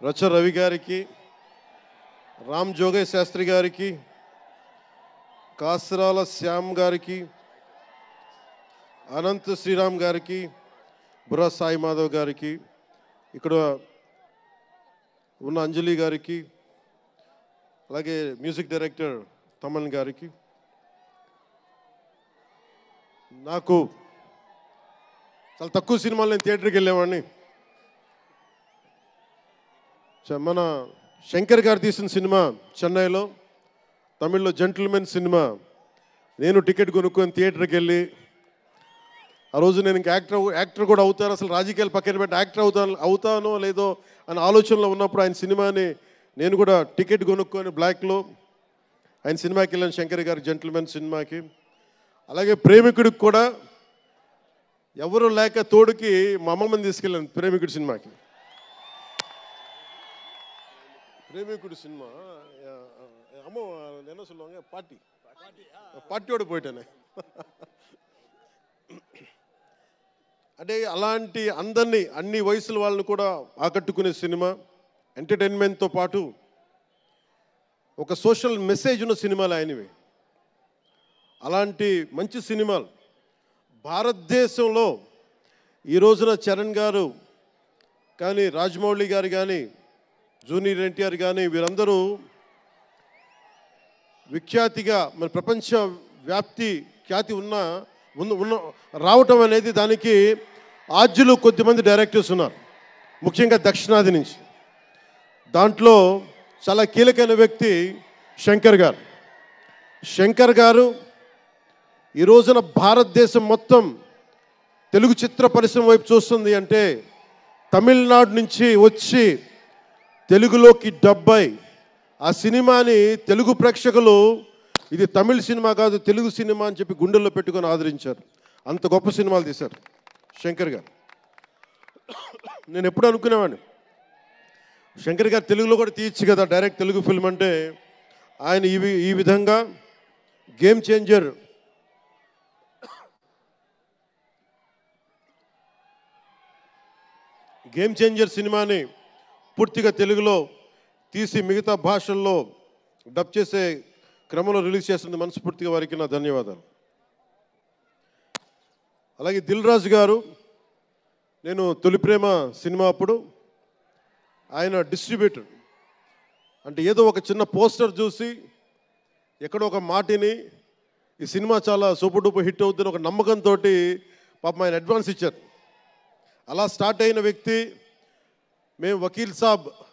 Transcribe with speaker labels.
Speaker 1: రచ్చ రవి గారికి, రామ్ జోగేష్ శాస్త్రి గారికి, కాసరాల శ్యామ్ గారికి, అనంత్ శ్రీరామ్ గారికి, బుర్రా సాయి మాధవ్ గారికి, ఇక్కడ ఉన్న అంజలి గారికి, అలాగే మ్యూజిక్ డైరెక్టర్ తమన్ గారికి, నాకు చాలా తక్కువ సినిమాలు నేను థియేటర్కి వెళ్ళేవాడిని. మన శంకర్ గారు తీసిన సినిమా చెన్నైలో, తమిళ్లో జెంటిల్మెన్ సినిమా నేను టికెట్ కొనుక్కొని థియేటర్కి వెళ్ళి, ఆ రోజు నేను ఇంకా యాక్టర్ కూడా అవుతాను, అసలు రాజకీయాలు పక్కన పెట్టి యాక్టర్ అవుతానో లేదో అని ఆలోచనలో ఉన్నప్పుడు ఆయన సినిమాని నేను కూడా టికెట్ కొనుక్కొని బ్లాక్లో ఆయన సినిమాకి వెళ్ళాను, శంకర్ గారి జెంటిల్మెన్ సినిమాకి. అలాగే ప్రేమికుడికి కూడా ఎవరు లేక తోడుకి మా అమ్మమ్మని తీసుకెళ్ళాను ప్రేమికుడి సినిమాకి. ప్రేమికుడి సినిమా అమ్మ என்ன சொல்லுவாங்க పార్టీயோடு పోయిటానే. అంటే అలాంటి అందరినీ అన్ని వయసుల వాళ్ళని కూడా ఆకట్టుకునే సినిమా, ఎంటర్టైన్మెంట్తో పాటు ఒక సోషల్ మెసేజ్ ఉన్న సినిమాలు ఆయనవి. అలాంటి మంచి సినిమాలు భారతదేశంలో ఈ రోజున చరణ్ గారు కానీ, రాజమౌళి గారు కానీ, జూనియర్ ఎన్టీఆర్ కానీ వీరందరూ విఖ్యాతిగా మన ప్రపంచ ఖ్యాతి ఉన్న రావటం అనేది దానికి ఆద్యులు కొద్దిమంది డైరెక్టర్స్ ఉన్నారు, ముఖ్యంగా దక్షిణాది నుంచి. దాంట్లో చాలా కీలకమైన వ్యక్తి శంకర్ గారు. శంకర్ గారు ఈ రోజున భారతదేశం మొత్తం తెలుగు చిత్ర పరిశ్రమ వైపు చూస్తుంది అంటే తమిళనాడు నుంచి వచ్చి తెలుగులోకి డబ్బై ఆ సినిమాని తెలుగు ప్రేక్షకులు ఇది తమిళ సినిమా కాదు తెలుగు సినిమా అని చెప్పి గుండెల్లో పెట్టుకొని ఆదరించారు. అంత గొప్ప సినిమాలు తీశారు శంకర్ గారు. నేను ఎప్పుడు అనుకునేవాడిని శంకర్ గారు తెలుగులో కూడా తీయచ్చు కదా డైరెక్ట్ తెలుగు ఫిల్మ్ అంటే. ఆయన ఈ విధంగా గేమ్ చేంజర్ సినిమాని పూర్తిగా తెలుగులో తీసి మిగతా భాషల్లో డబ్ చేసే క్రమంలో రిలీజ్ చేస్తుంది. మనస్ఫూర్తిగా వారికి నా ధన్యవాదాలు. అలాగే దిల్ రాజు గారు, నేను తొలి ప్రేమ సినిమా అప్పుడు ఆయన డిస్ట్రిబ్యూటర్ అంటే ఏదో ఒక చిన్న పోస్టర్ చూసి ఎక్కడో ఒక మాటిని ఈ సినిమా చాలా సూపర్ డూపర్ హిట్ అవుతుందని ఒక నమ్మకంతో పాపం ఆయన అడ్వాన్స్ ఇచ్చారు. అలా స్టార్ట్ అయిన వ్యక్తి. మేము వకీల్ సాబ్